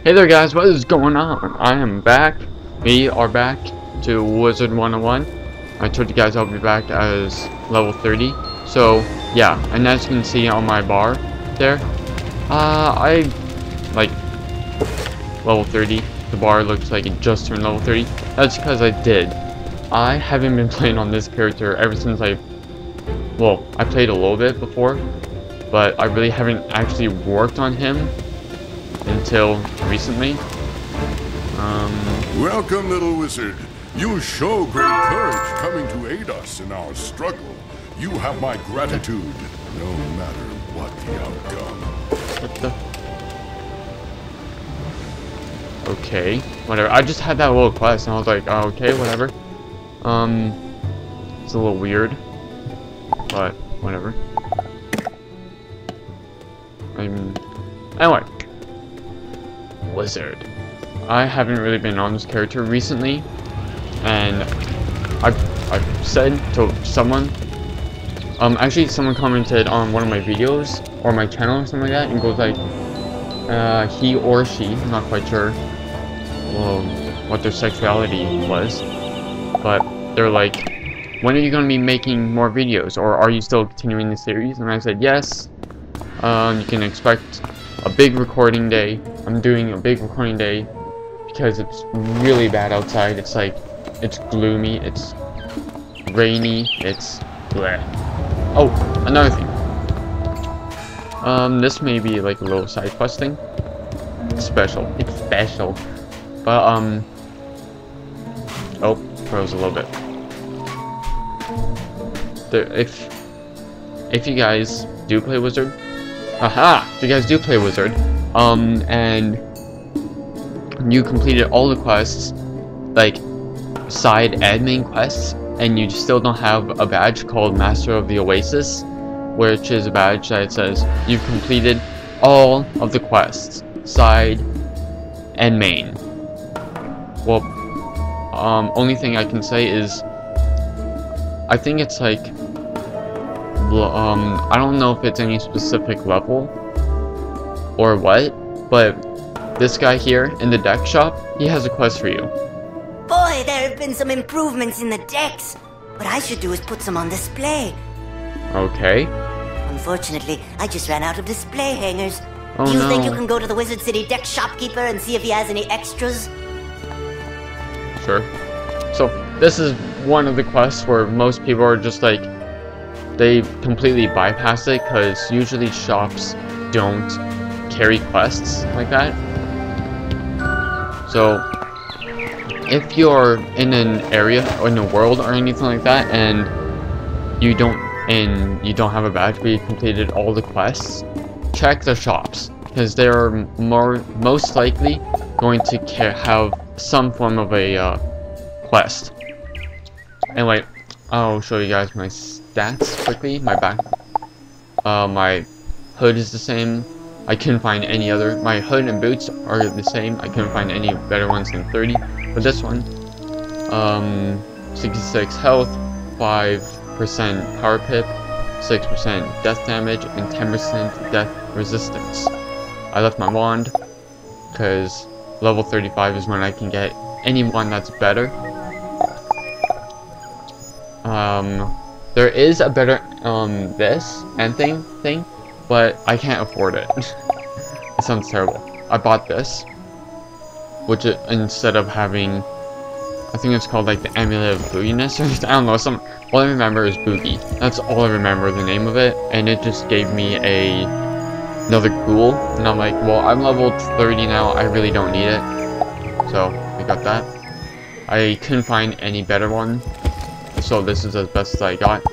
Hey there guys, what is going on? I am back. We are back to Wizard101. I told you guys I'll be back as level 30. So yeah, and as you can see on my bar there, I like level 30. The bar looks like it just turned level 30. That's because I did. I haven't been playing on this character ever since I played a little bit before, but I really haven't actually worked on him until recently. Welcome, little wizard. You show great courage coming to aid us in our struggle. You have my gratitude, no matter what the outcome. What the? Okay, whatever. I just had that little quest and I was like, oh, okay, whatever. It's a little weird, but whatever. Anyway. Wizard. I haven't really been on this character recently, and I've said to someone, actually someone commented on one of my videos or my channel or something like that, and goes like, he or she, I'm not quite sure what their sexuality was, but they're like, when are you going to be making more videos, or are you still continuing the series? And I said yes. You can expect a big recording day. I'm doing a big recording day because it's really bad outside. It's like, it's gloomy, it's rainy, it's bleh. Oh, another thing. This may be like a little side quest thing. It's special. But oh, froze a little bit. If you guys do play Wizard, if you guys do play Wizard, and you completed all the quests, like side admin quests, and you still don't have a badge called Master of the Oasis, which is a badge that says you've completed all of the quests, side and main. Well, only thing I can say is, I think it's like, I don't know if it's any specific level or what, but this guy here in the deck shop, he has a quest for you. Boy, there have been some improvements in the decks. What I should do is put some on display. Okay. Unfortunately, I just ran out of display hangers. Oh, do you no. think you can go to the Wizard City deck shopkeeper and see if he has any extras? Sure. So, this is one of the quests where most people are just like, they completely bypass it, because usually shops don't carry quests like that. So if you're in an area or in a world or anything like that, and you don't have a badge but you completed all the quests, check the shops, because they're most likely going to have some form of a quest. Anyway, I'll show you guys my stats quickly. My hood is the same. I couldn't find any other. My hood and boots are the same. I couldn't find any better ones than 30. But this one, 66 health, 5% power pip, 6% death damage, and 10% death resistance. I left my wand because level 35 is when I can get any wand that's better. There is a better this and thing, but I can't afford it. It sounds terrible. I bought this, which instead of having, I think it's called like the Amulet of Booginess, or I don't know, all I remember is Boogie. That's all I remember, the name of it, and it just gave me another ghoul, and I'm like, well, I'm level 30 now, I really don't need it, so I got that. I couldn't find any better one, so this is as best as I got.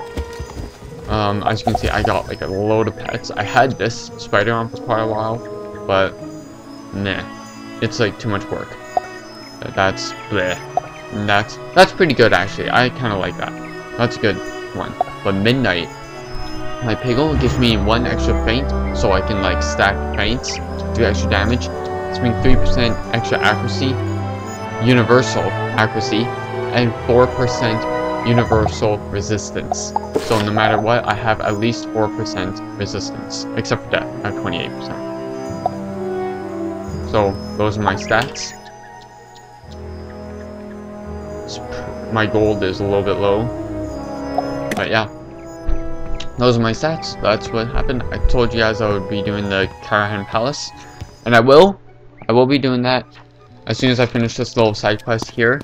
As you can see, I got like a load of pets. I had this spider on for quite a while, but nah, it's like too much work. That's bleh. And that's pretty good actually. I kind of like that. That's a good one. But midnight, my piggle gives me 1 extra feint, so I can like stack feints to do extra damage. It's been 3% extra accuracy, universal accuracy, and 4% universal resistance. So no matter what, I have at least 4% resistance, except for death at 28%. So those are my stats. My gold is a little bit low, but yeah, those are my stats. That's what happened. I told you guys I would be doing the Karanahn Palace, and I will be doing that as soon as I finish this little side quest here.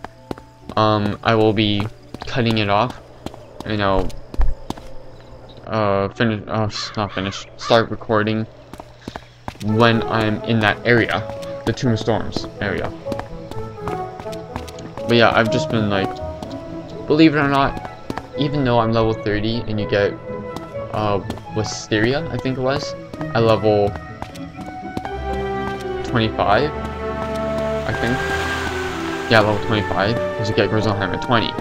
I will be cutting it off, you know, start recording when I'm in that area, the Tomb of Storms area. But yeah, I've just been like, believe it or not, even though I'm level 30 and you get Wisteria, I think it was, at level 25, I think. Yeah, level 25, because you get Grizzleheim at 20.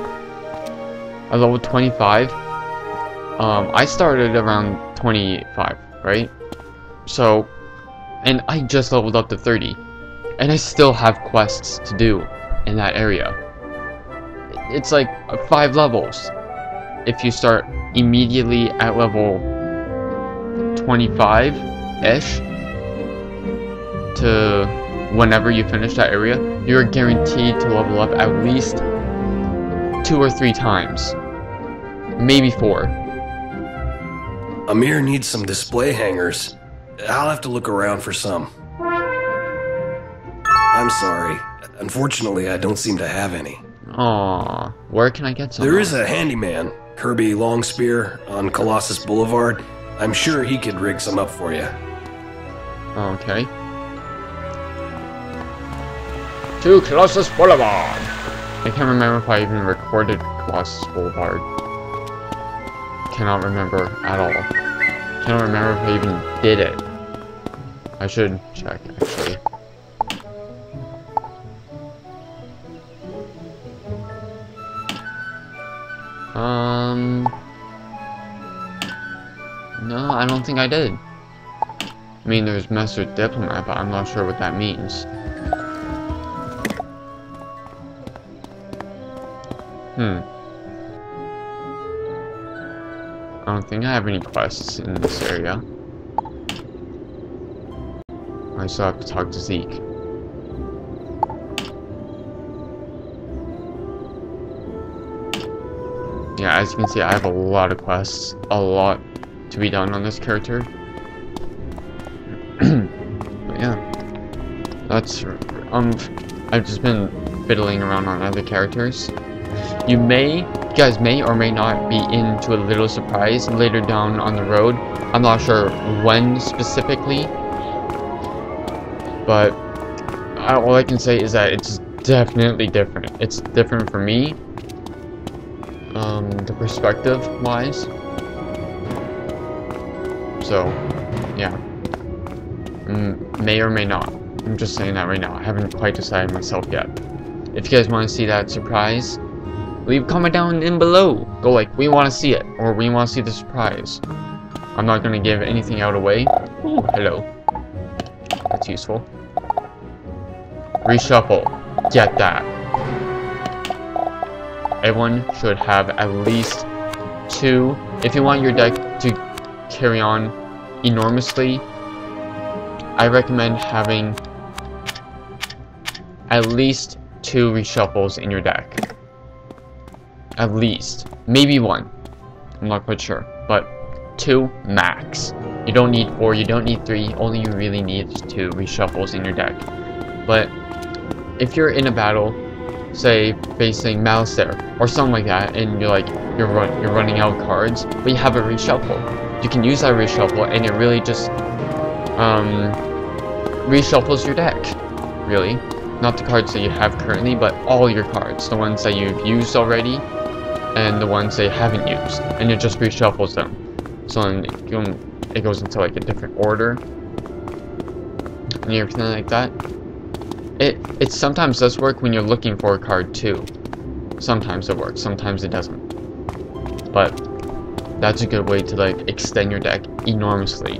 At level 25, I started around 25, right? So, and I just leveled up to 30, and I still have quests to do in that area. It's like 5 levels. If you start immediately at level 25-ish to whenever you finish that area, you're guaranteed to level up at least 2 or 3 times. Maybe 4. Amir needs some display hangers. I'll have to look around for some. I'm sorry. Unfortunately, I don't seem to have any. Aww, where can I get some? There is a handyman, Kirby Longspear, on Colossus Boulevard. I'm sure he could rig some up for you. Okay. To Colossus Boulevard! I can't remember if I even recorded Colossus Boulevard. Cannot remember at all. Cannot remember if I even did it. I should check, actually. No, I don't think I did. I mean, there's Master Diplomat, but I'm not sure what that means. I don't think I have any quests in this area. I still have to talk to Zeke. Yeah, as you can see, I have a lot of quests, a lot to be done on this character. But yeah, that's I've just been fiddling around on other characters. You guys may or may not be into a little surprise later down on the road. I'm not sure when specifically, but all I can say is that it's definitely different. It's different for me, the perspective wise. So, yeah, may or may not. I'm just saying that right now. I haven't quite decided myself yet. If you guys want to see that surprise, leave a comment down in below. Go like, we want to see it, or we want to see the surprise. I'm not going to give anything out away. Ooh, hello. That's useful. Reshuffle. Get that. Everyone should have at least 2. If you want your deck to carry on enormously, I recommend having at least 2 reshuffles in your deck. At least. Maybe 1. I'm not quite sure. But 2 max. You don't need 4, you don't need 3. Only you really need is 2 reshuffles in your deck. But if you're in a battle, say facing Malastare or something like that, and you're running out of cards, but you have a reshuffle, you can use that reshuffle, and it really just reshuffles your deck. Really, not the cards that you have currently, but all your cards, the ones that you've used already, and the ones that you haven't used, and it just reshuffles them. So it goes into like a different order and everything like that. It sometimes does work when you're looking for a card too. Sometimes it works, sometimes it doesn't. But that's a good way to like extend your deck enormously.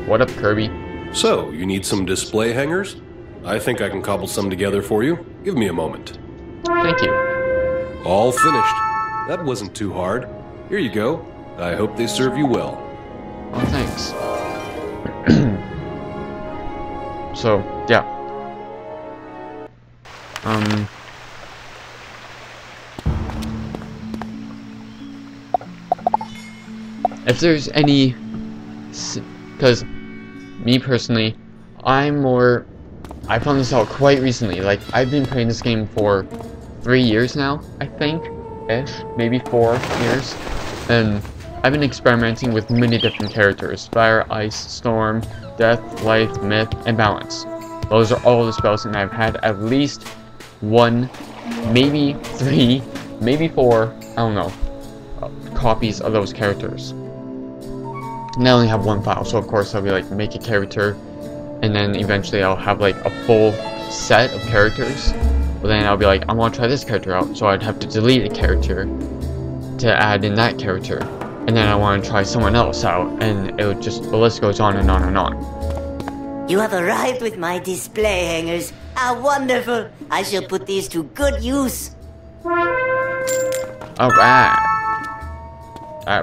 What up, Kirby? So, you need some display hangers? I think I can cobble some together for you. Give me a moment. Thank you. All finished. That wasn't too hard. Here you go. I hope they serve you well. Oh, thanks. So, yeah. If there's any, because me personally, I found this out quite recently. Like, I've been playing this game for 3 years now, I think, maybe 4 years, and I've been experimenting with many different characters: fire, ice, storm, death, life, myth, and balance. Those are all the spells, and I've had at least 1, maybe 3, maybe 4, I don't know, copies of those characters. And I only have 1 file, so of course I'll be like, make a character, and then eventually I'll have like a full set of characters. But then I'll be like, I want to try this character out, so I'd have to delete a character to add in that character. And then I want to try someone else out, and it would just, the list goes on and on and on. You have arrived with my display hangers. How wonderful! I shall put these to good use. Alright.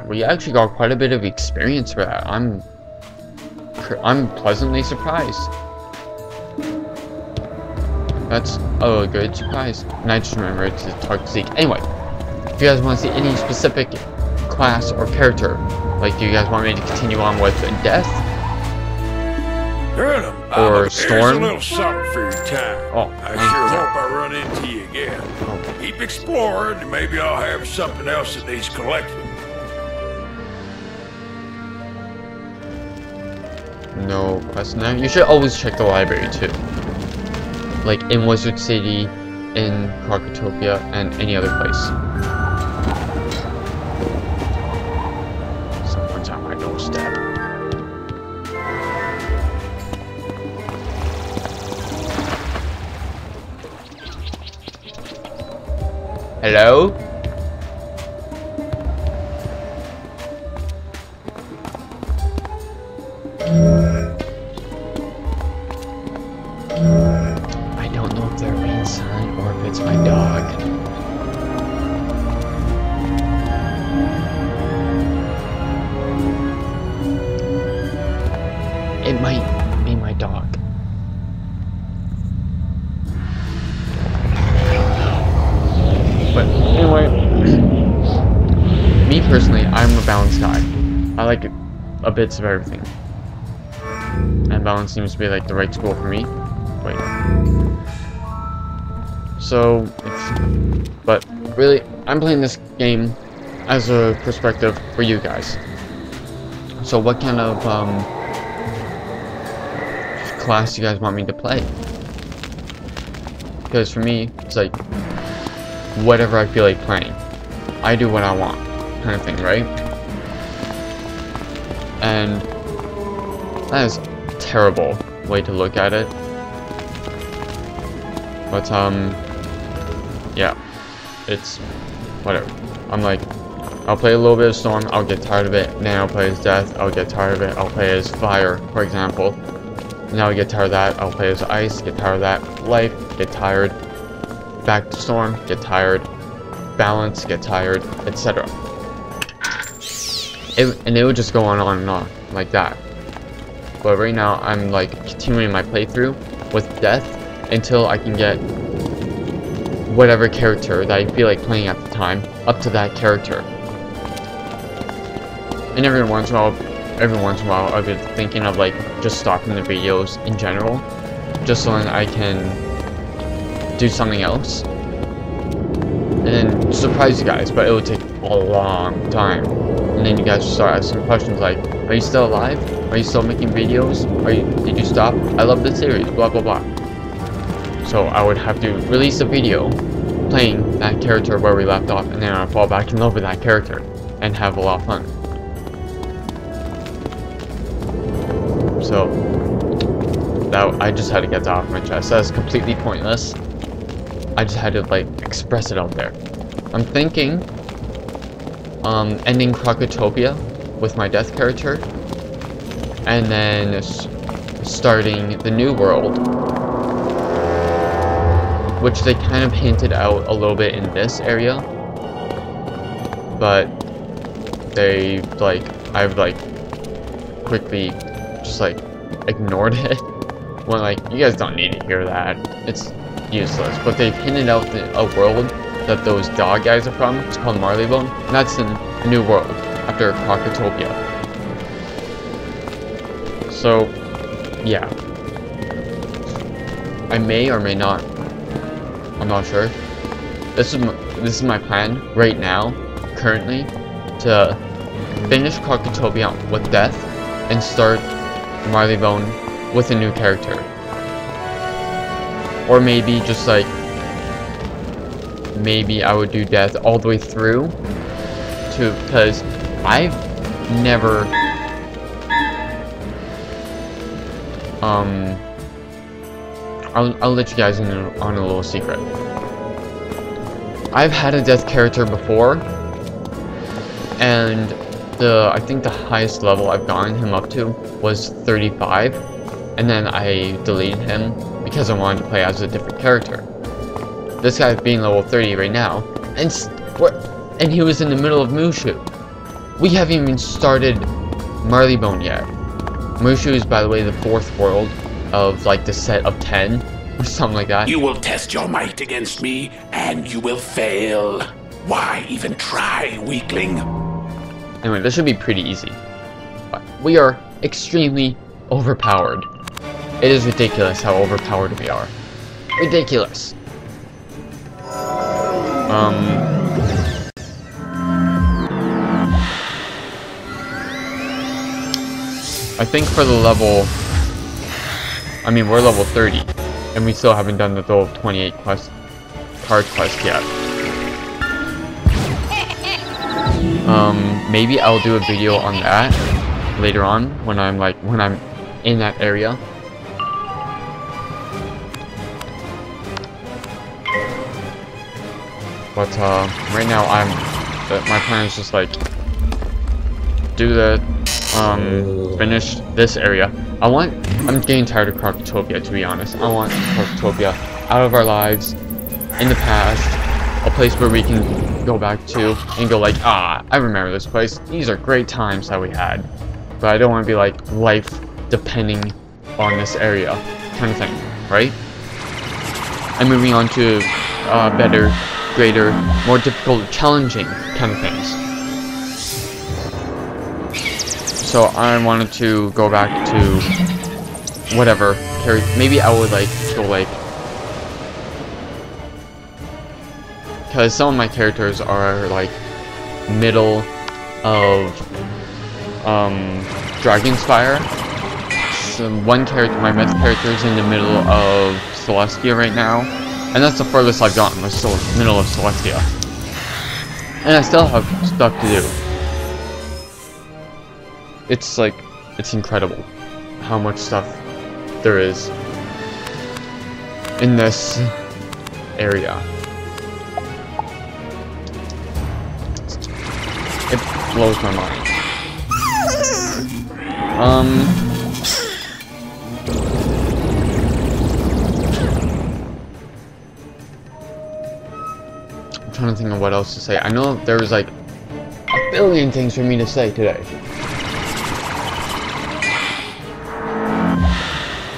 We actually got quite a bit of experience for that. I'm pleasantly surprised. That's a good surprise. And I just remembered to talk to Zeke. Anyway, if you guys want to see any specific class or character, like, do you guys want me to continue on with Death? Or Storm? Here's a little something for your time. Oh, I sure hope I run into you again. Keep exploring, and maybe I'll have something else that needs collecting. No question there. You should always check the library too. Like in Wizard City, in Crocotopia, and any other place. Someone's on my doorstep. Hello? I don't know if they're inside or if it's my dog. It might be my dog. But anyway, me personally, I'm a balanced guy. I like a bits of everything. And balance seems to be like the right school for me. Wait. So, but really, I'm playing this game as a perspective for you guys. So what kind of class do you guys want me to play? Because for me, it's like whatever I feel like playing. I do what I want, kind of thing, right? And that is a terrible way to look at it. But yeah, it's whatever. I'm like, I'll play a little bit of Storm, I'll get tired of it. Then I'll play as Death, I'll get tired of it. I'll play as Fire, for example. Now I get tired of that. I'll play as Ice, get tired of that. Life, get tired. Back to Storm, get tired. Balance, get tired, etc. And it would just go on and on like that. But right now I'm like continuing my playthrough with Death until I can get whatever character that I feel like playing at the time up to that character. And every once in a while I've been thinking of like just stopping the videos in general, just so that I can do something else and then surprise you guys, but it would take a long time. And then you guys will start asking questions like, are you still alive? Are you still making videos? Did you stop? I love the series, blah blah blah. So I would have to release a video playing that character where we left off, and then I'll fall back in love with that character and have a lot of fun. So that I just had to get that off my chest. That's completely pointless. I just had to like express it out there. I'm thinking ending Crocotopia with my Death character, and then starting the new world, which they kind of hinted out a little bit in this area, but I've like quickly just like ignored it. When like, you guys don't need to hear that. It's useless. But they've hinted out a world that those dog guys are from. It's called Marleybone, and that's in a new world after Crocotopia. So, yeah. I may or may not. I'm not sure. This is my plan right now, currently, to finish Crocotopia with Death and start Marleybone with a new character. Or maybe just like, maybe I would do Death all the way through to, because I've never I'll let you guys in on a little secret. I've had a Death character before, and I think the highest level I've gotten him up to was 35, and then I deleted him because I wanted to play as a different character. This guy's being level 30 right now, and he was in the middle of Mushu. We haven't even started Marleybone yet. Mushu is, by the way, the 4th world of like the set of 10 or something like that. You will test your might against me, and you will fail. Why even try, weakling? Anyway, this should be pretty easy. But we are extremely overpowered. It is ridiculous how overpowered we are. Ridiculous. I think for the level, I mean, we're level 30, and we still haven't done the level 28 card quest yet. Maybe I'll do a video on that later on when I'm in that area. But right now my plan is just like do the finish this area. I'm getting tired of Crocotopia, to be honest. I want Crocotopia out of our lives, in the past, a place where we can go back to and go like, ah, I remember this place. These are great times that we had. But I don't want to be like life depending on this area kind of thing, right? And moving on to better, greater, more difficult, challenging kind of things. So I wanted to go back to whatever character. Maybe I would like go like, because some of my characters are like middle of Dragonspire. So one character, my myth character, is in the middle of Celestia right now, and that's the furthest I've gotten, was still middle of Celestia. And I still have stuff to do. It's like, it's incredible how much stuff there is in this area. It blows my mind. I'm trying to think of what else to say. I know there was like a billion things for me to say today.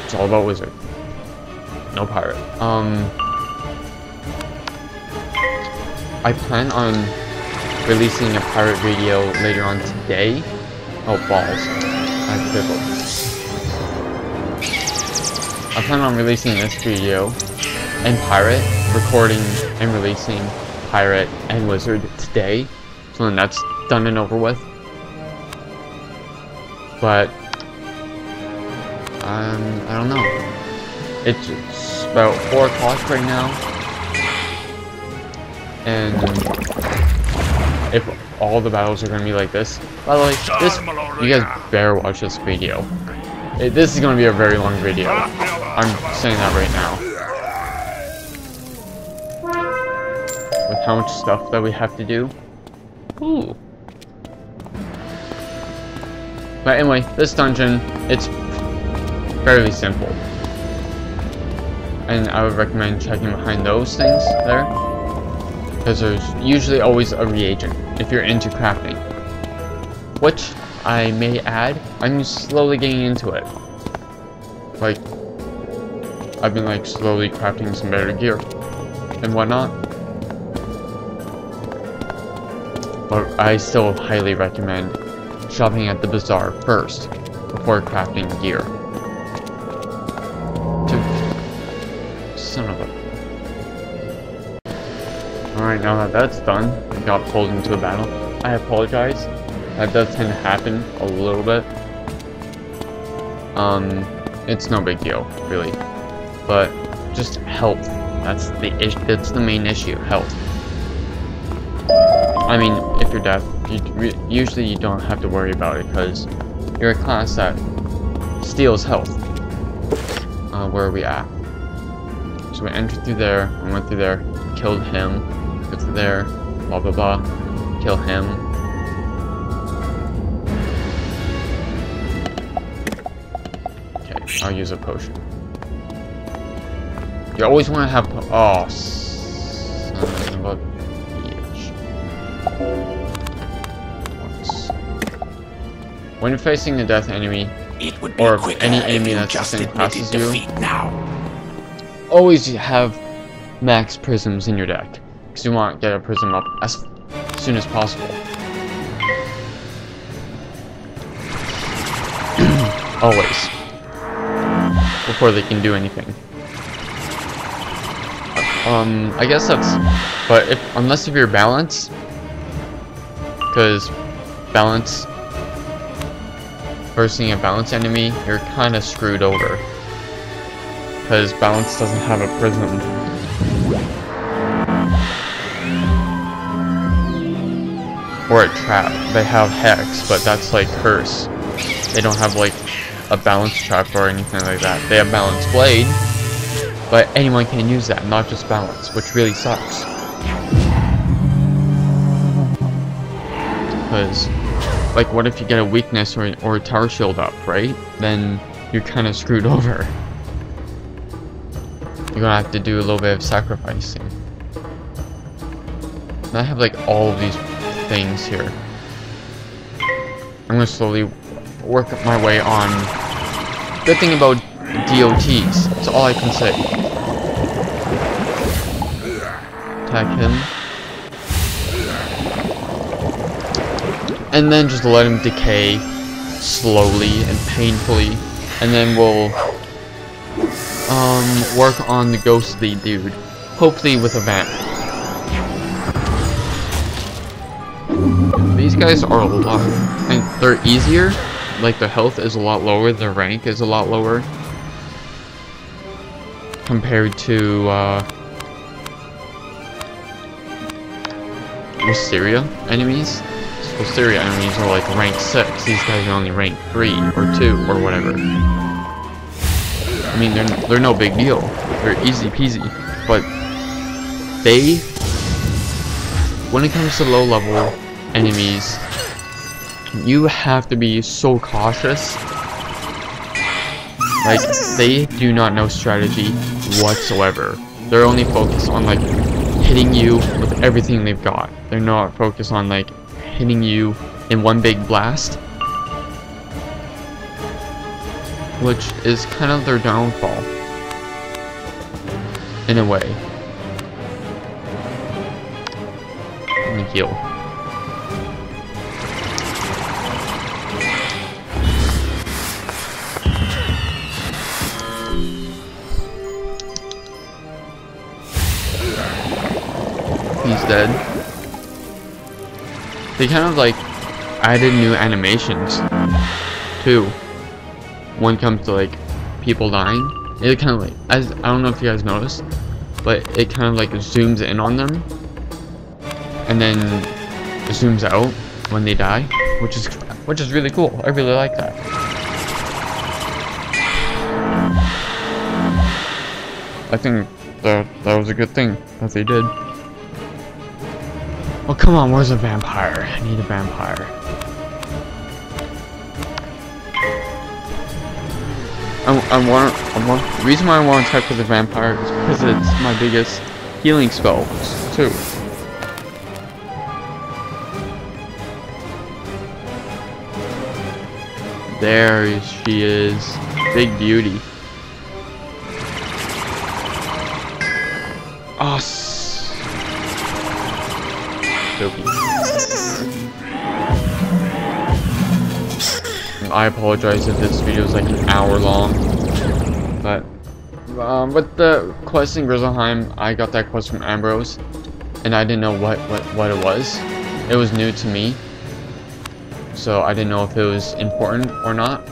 It's all about Wizard. No pirate. I plan on releasing a pirate video later on today. Oh, balls. I fizzled. I plan on releasing this video and pirate, recording and releasing pirate and wizard today. So then that's done and over with. But I don't know. It's about 4 o'clock right now, and if all the battles are gonna be like this, by the way, you guys better watch this video. This is gonna be a very long video. I'm saying that right now. With how much stuff that we have to do. Ooh. But anyway, this dungeon, it's fairly simple, and I would recommend checking behind those things there, because there's usually always a reagent if you're into crafting. which I may add, I'm slowly getting into it. Like, I've been like slowly crafting some better gear and whatnot. But I still highly recommend shopping at the bazaar first before crafting gear. Son of a... Alright, now that that's done, I got pulled into a battle. I apologize. That does tend to happen a little bit. It's no big deal, really. But just health. That's the main issue, health. I mean, if you're deaf, usually you don't have to worry about it because you're a class that steals health. Where are we at? So we entered through there, I went through there, killed him, went through there, blah blah blah, kill him. Okay, I'll use a potion. You always want to have oh, son of a bitch. When facing a death enemy, or any enemy that's the same class as you, always have max prisms in your deck, because you want to get a prism up as soon as possible. Always. Before they can do anything. I guess that's... But unless if you're balanced, because balance... Versing a balanced enemy, you're kind of screwed over. Because balance doesn't have a prism. Or a trap. They have hex, but that's like curse. They don't have like a balance trap or anything like that. They have balance blade, but anyone can use that, not just balance, which really sucks. Because, like, what if you get a weakness or a tower shield up, right? Then you're kind of screwed over. You're gonna have to do a little bit of sacrificing. And I have like all of these things here. I'm gonna slowly work my way on. Good thing about DOTs, that's all I can say. Attack him. And then just let him decay slowly and painfully. And then we'll work on the ghostly dude. Hopefully with a vamp. These guys are a lot, and they're easier. Like their health is a lot lower, their rank is a lot lower compared to Wisteria enemies. Wisteria enemies are like rank 6. These guys are only rank 3 or 2 or whatever. I mean, they're no big deal. They're easy peasy, but when it comes to low level enemies, you have to be so cautious. Like, they do not know strategy whatsoever. They're only focused on like hitting you with everything they've got. They're not focused on like hitting you in one big blast, which is kind of their downfall in a way. Let me heal. He's dead. They kind of like added new animations too when it comes to like people dying. It kind of like, I don't know if you guys noticed, but it kind of like zooms in on them and then zooms out when they die, which is really cool. I really like that. I think that was a good thing that they did. Oh, come on, where's a vampire? I need a vampire. The reason why I want to attack with a vampire is because it's my biggest healing spell, too. There she is. Big beauty. Oh, Sophie. I apologize if this video is like an hour long, but with the quest in Grizzleheim, I got that quest from Ambrose, and I didn't know what it was. It was new to me, so I didn't know if it was important or not.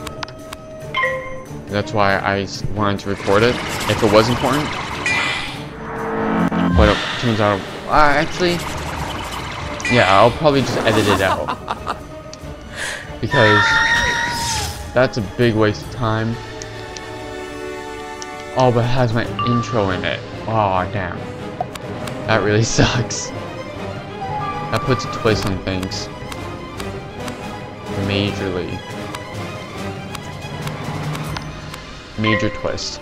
That's why I wanted to record it, if it was important. But it turns out, actually, yeah, I'll probably just edit it out. Because that's a big waste of time. Oh, but it has my intro in it. Oh, damn. That really sucks. That puts a twist on things. Majorly. Major twist.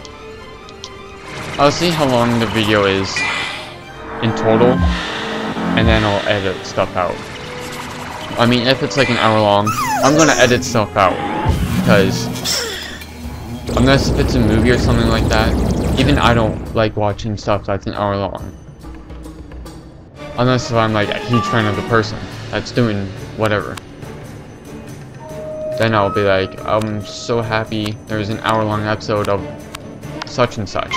I'll see how long the video is in total, and then I'll edit stuff out. I mean, if it's like an hour long, I'm gonna edit stuff out, because unless if it's a movie or something like that, even I don't like watching stuff that's an hour long. Unless if I'm like a huge fan of the person that's doing whatever. Then I'll be like, I'm so happy there's an hour-long episode of such and such.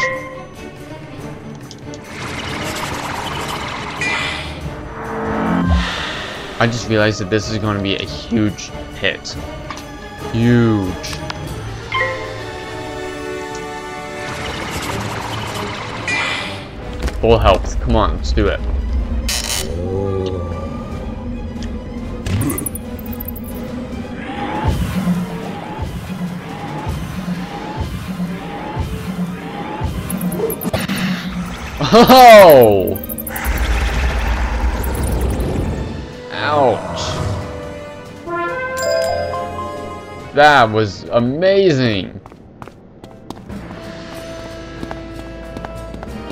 I just realized that this is going to be a huge hit. Huge. Full health. Come on, let's do it. Oh! Ouch. That was amazing.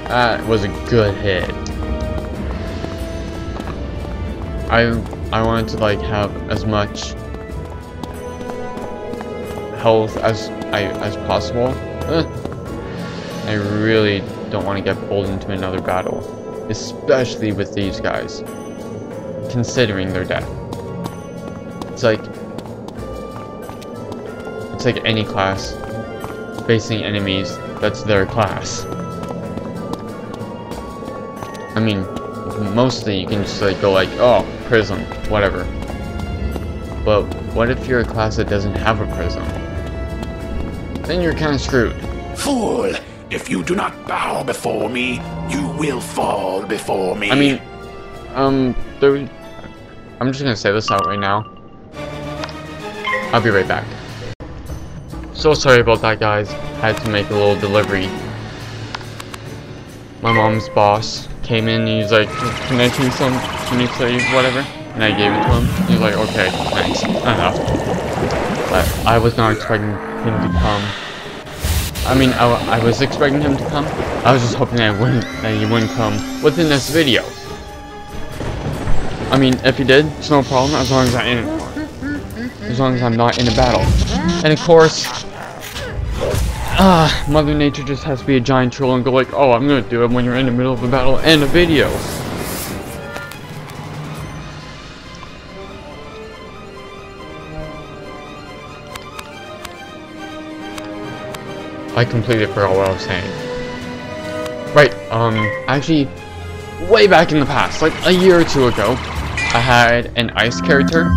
That was a good hit. I wanted to like have as much health as possible. I really don't want to get pulled into another battle, especially with these guys, considering their death. It's like any class facing enemies that's their class. I mean, mostly you can just like go like, oh, prism, whatever. But what if you're a class that doesn't have a prism? Then you're kind of screwed. Fool! If you do not bow before me, you will fall before me. I mean, I'm just gonna say this out right now. I'll be right back. So sorry about that, guys. Had to make a little delivery. My mom's boss came in and he's like, can I see some, can you say whatever? And I gave it to him. He's like, okay, thanks. But I was not expecting him to come. I mean, I was expecting him to come. I was just hoping that he wouldn't come within this video. I mean, if he did, it's no problem as long as I'm not in a battle. And of course, Mother Nature just has to be a giant troll and go like, oh, I'm gonna do it when you're in the middle of a battle and a video. I completely forgot what I was saying. Right, actually, way back in the past, like a year or two ago, I had an ice character.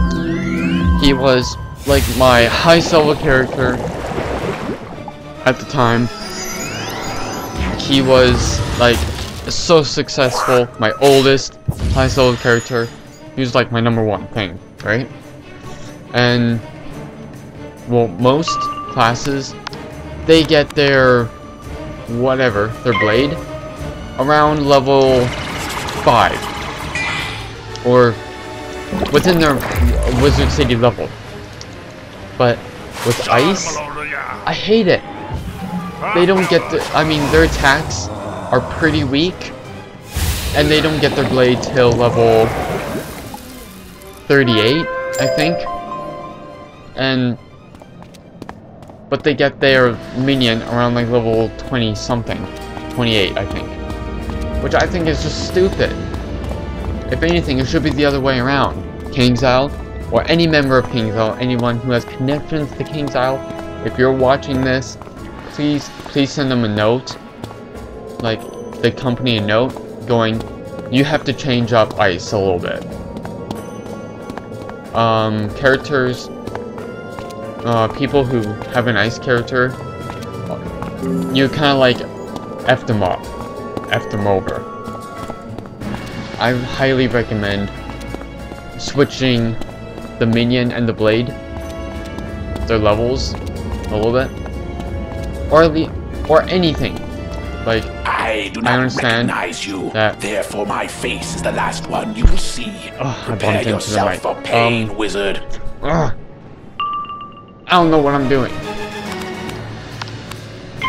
He was like my highest level character at the time. He was like so successful, my oldest highest level character. He was like my #1 thing, right? And well, most classes, they get their whatever, their blade around level 5 or within their Wizard City level. But with ice, I hate it. They don't get the, I mean, their attacks are pretty weak and they don't get their blade till level 38, I think. And but they get their minion around like level 20 something, 28 I think, which I think is just stupid. If anything, it should be the other way around. KingsIsle, or any member of KingsIsle, anyone who has connections to KingsIsle, if you're watching this, please send them a note, like the company a note, going, you have to change up ice a little bit. Characters, people who have an ice character, you kind of like F them up, F them over. I highly recommend switching the minion and the blade, their levels, a little bit, or anything. Like, I do not understand recognize you. That, therefore, my face is the last one you will see. Prepare yourself for pain, wizard. I don't know what I'm doing.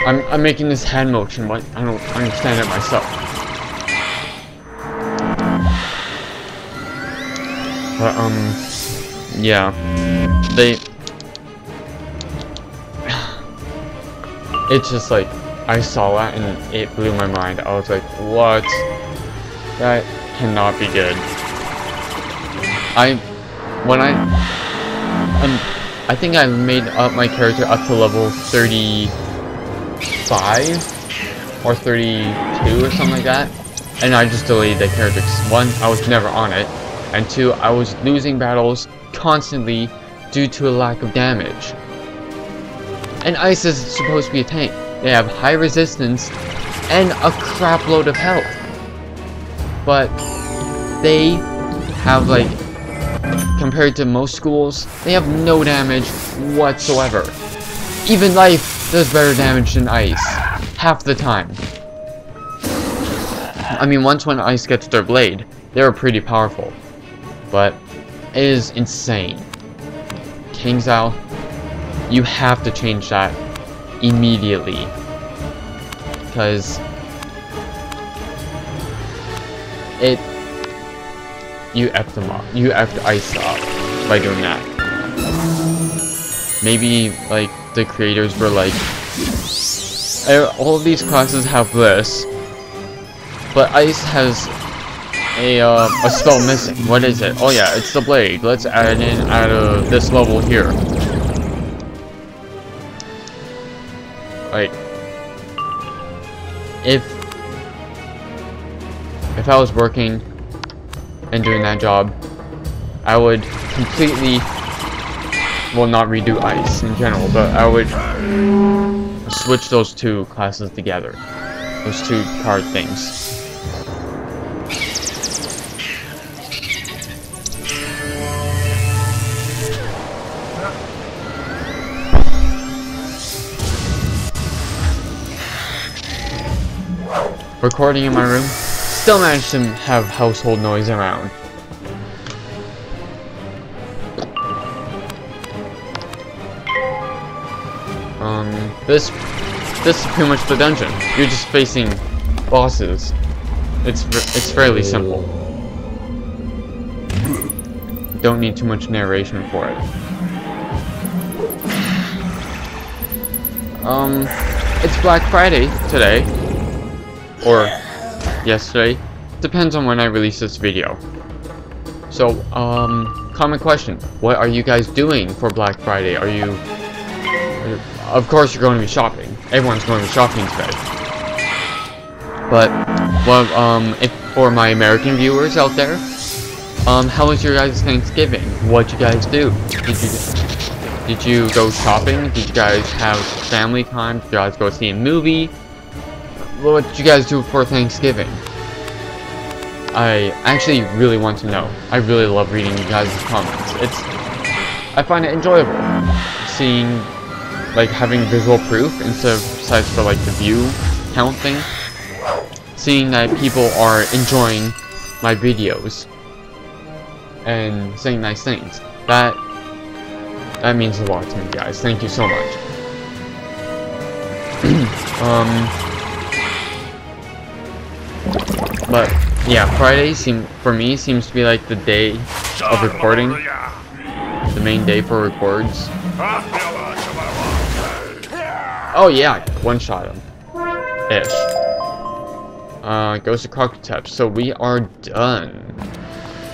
I'm making this hand motion, but I don't understand it myself. But yeah, it's just like, I saw that and it blew my mind. I was like, what? That cannot be good. I think I made up my character up to level 35 or 32 or something like that, and I just deleted that character because 1, I was never on it, and 2, I was losing battles constantly due to a lack of damage. And ice is supposed to be a tank. They have high resistance and a crap load of health, but they have, like, compared to most schools, they have no damage whatsoever. Even life does better damage than ice, half the time. I mean, once when ice gets their blade, they're pretty powerful, but it is insane. KingsIsle, you have to change that immediately, because you effed them up. You effed ice up by doing that. Maybe, like, the creators were like, all of these classes have this, but ice has a spell missing. What is it? Oh yeah, it's the blade. Let's add it in at this level here. Like, if I was working and doing that job, I would completely, well, not redo ice in general, but I would switch those two classes together, those two card things. Recording in my room, still managed to have household noise around. This is pretty much the dungeon. You're just facing bosses. It's fairly simple. Don't need too much narration for it. It's Black Friday today. Or yesterday, depends on when I release this video. So, common question, what are you guys doing for Black Friday? Of course you're going to be shopping. Everyone's going to be shopping today. But, well, if for my American viewers out there, how was your guys' Thanksgiving? What'd you guys do? Did you go shopping? Did you guys have family time? Did you guys go see a movie? What did you guys do for Thanksgiving? I actually really want to know. I really love reading you guys' comments. I find it enjoyable seeing, like, having visual proof instead of sites for, like, the view count thing. Seeing that people are enjoying my videos and saying nice things. That means a lot to me, guys. Thank you so much. But yeah, Friday for me seems to be like the day of recording, the main day for records. Oh yeah, one-shot him. Ish. Goes to Crocotep. So we are done.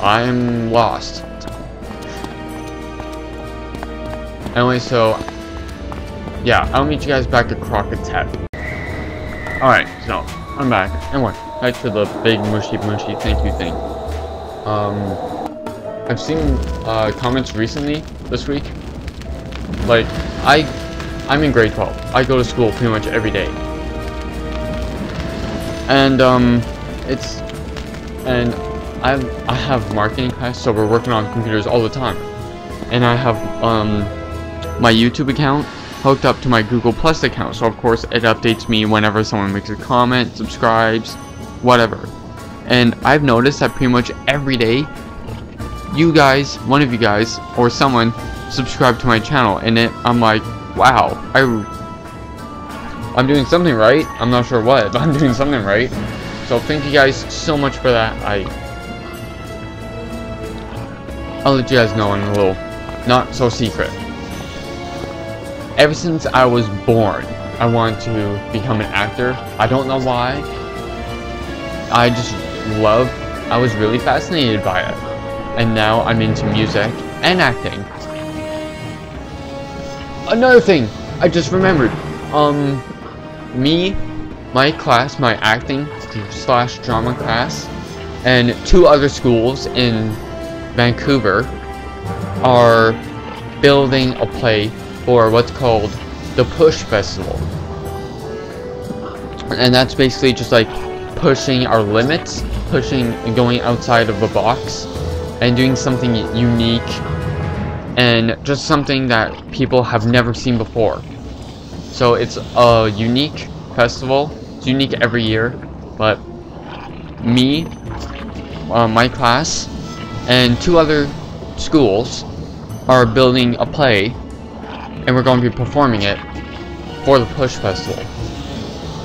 I'm lost. Anyway, so yeah, I'll meet you guys back at Crocotep. Alright, so I'm back. Anyway, back to the big mushy thank you thing. I've seen comments recently this week. Like, I'm in grade 12. I go to school pretty much every day. And I have marketing class, so we're working on computers all the time. And I have my YouTube account hooked up to my Google Plus account, so of course it updates me whenever someone makes a comment, subscribes, whatever. And I've noticed that pretty much every day, you guys, one of you guys, or someone subscribe to my channel, and I'm like, wow, I'm doing something right. I'm not sure what, but I'm doing something right. So thank you guys so much for that. I'll let you guys know in a little, not so secret. Ever since I was born, I wanted to become an actor. I don't know why. I was really fascinated by it. And now I'm into music and acting. Another thing, I just remembered. My class, my acting / drama class, and 2 other schools in Vancouver are building a play for what's called the Push Festival. And that's basically just like pushing our limits, pushing and going outside of the box, and doing something unique, and just something that people have never seen before. So it's a unique festival. It's unique every year, but me, my class, and 2 other schools are building a play, and we're going to be performing it for the Push Festival.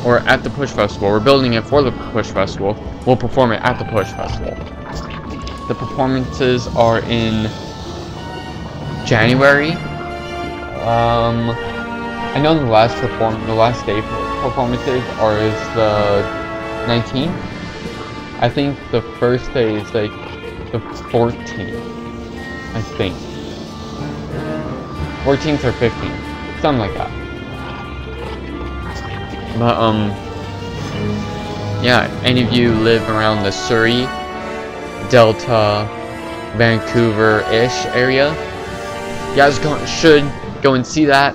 Or at the Push Festival. We're building it for the Push Festival. We'll perform it at the Push Festival. The performances are in January. I know the last day for performances is the 19th. I think the first day is like the 14th. I think 14th or 15th, something like that. But yeah, any of you live around the Surrey, Delta, Vancouver-ish area, you guys should go and see that.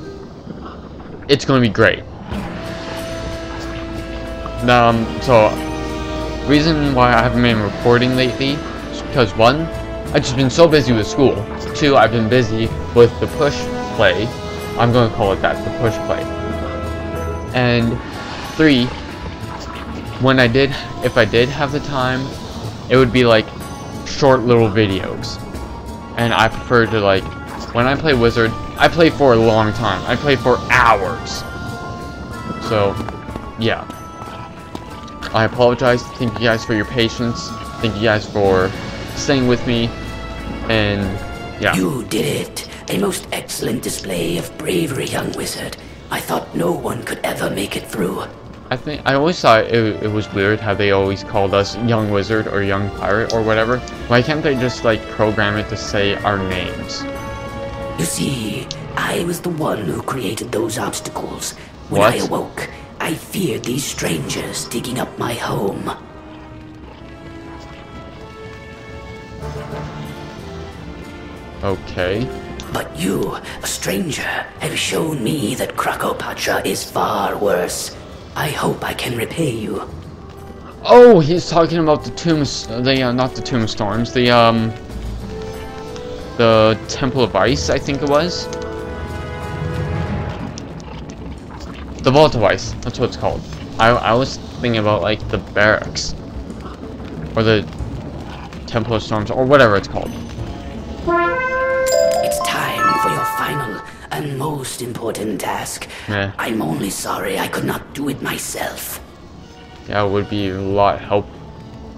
It's going to be great. So, reason why I haven't been recording lately is because 1, I've just been so busy with school. 2, I've been busy with the Push play. I'm going to call it that, the Push play. And 3, if I did have the time, it would be like short little videos. And I prefer to, like, when I play Wizard, I play for a long time. I play for hours. So, yeah. I apologize. Thank you guys for your patience. Thank you guys for staying with me. And, yeah. You did it. A most excellent display of bravery, young wizard. I thought no one could ever make it through. I always thought it was weird how they always called us Young Wizard or Young Pirate or whatever. Why can't they just, like, program it to say our names? You see, I was the one who created those obstacles. When What? I awoke, I feared these strangers digging up my home. Okay. But you, a stranger, have shown me that Crocopatra is far worse. I hope I can repay you. Oh, he's talking about the not the tombstones, the Temple of Ice, I think it was. The Vault of Ice, that's what it's called. I was thinking about, like, the barracks. Or the Temple of Storms, or whatever it's called. It's time for your final and most important task. Yeah. I'm only sorry I could not do it myself. Yeah, it would be a lot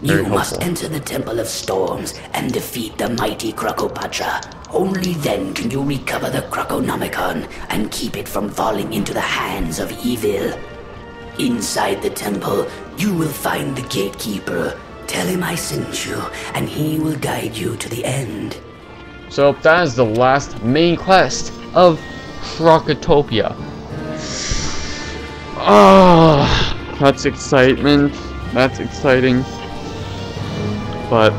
very You must helpful. enter the Temple of Storms and defeat the mighty Crocopatra, Only then can you recover the Krakonomicon and keep it from falling into the hands of evil. Inside the temple, you will find the gatekeeper. Tell him I sent you, and he will guide you to the end. So that is the last main quest of Krokotopia. Ah, that's excitement. That's exciting. But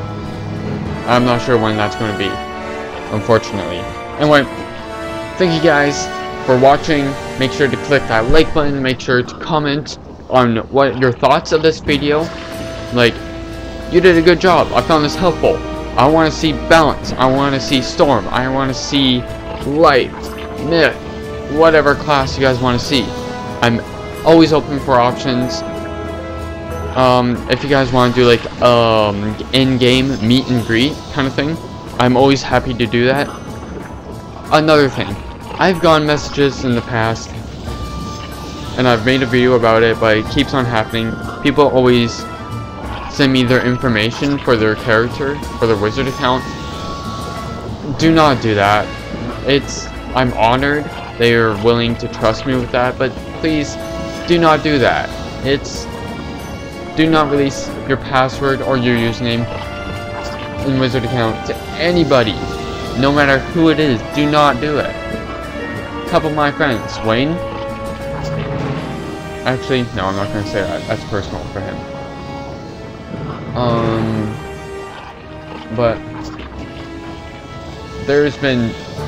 I'm not sure when that's going to be, unfortunately. Anyway, thank you guys for watching. Make sure to click that like button. Make sure to comment on what your thoughts of this video. Like, you did a good job. I found this helpful. I want to see balance. I want to see storm. I want to see light, myth, whatever class you guys want to see. I'm always open for options. If you guys want to do like in-game meet and greet kind of thing, I'm always happy to do that. Another thing, I've gotten messages in the past and I've made a video about it, but it keeps on happening. People always send me their information for their character, for their wizard account. Do not do that. I'm honored they are willing to trust me with that, but please do not do that. Do not release your password or your username in wizard account to anybody, no matter who it is. Do not do it. A couple of my friends, Wayne. Actually, no, I'm not gonna say that. That's personal for him. But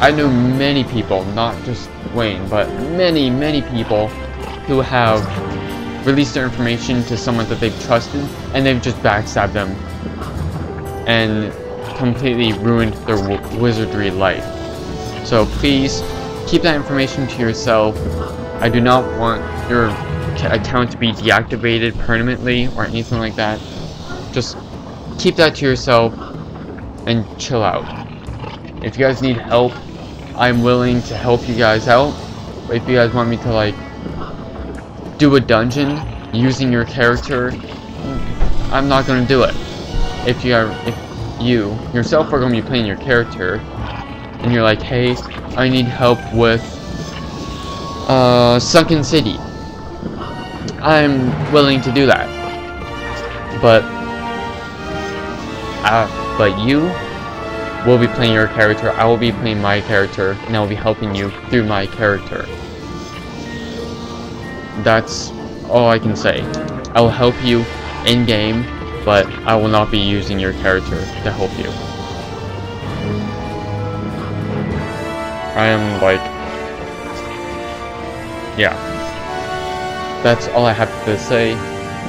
I know many people, not just Wayne, but many people who have released their information to someone that they've trusted, and they've just backstabbed them and completely ruined their wizardry life. So please keep that information to yourself. I do not want your account to be deactivated permanently or anything like that. Just keep that to yourself and chill out. If you guys need help, I'm willing to help you guys out. But if you guys want me to like do a dungeon using your character, I'm not gonna do it. If you yourself are gonna be playing your character and you're like, hey, I need help with Sunken City, I'm willing to do that. But you will be playing your character, I will be playing my character, and I will be helping you through my character. That's all I can say. I will help you in-game, but I will not be using your character to help you. I am like... yeah. That's all I have to say.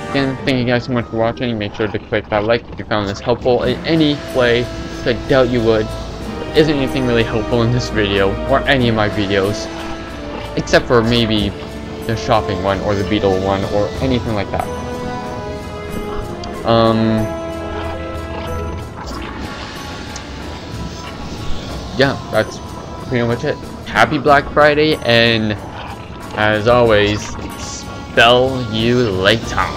Again, thank you guys so much for watching. Make sure to click that like if you found this helpful in any way. I doubt you would. There isn't anything really helpful in this video, or any of my videos. Except for maybe the shopping one, or the beetle one, or anything like that. Yeah, that's pretty much it. Happy Black Friday, and as always, spell you later.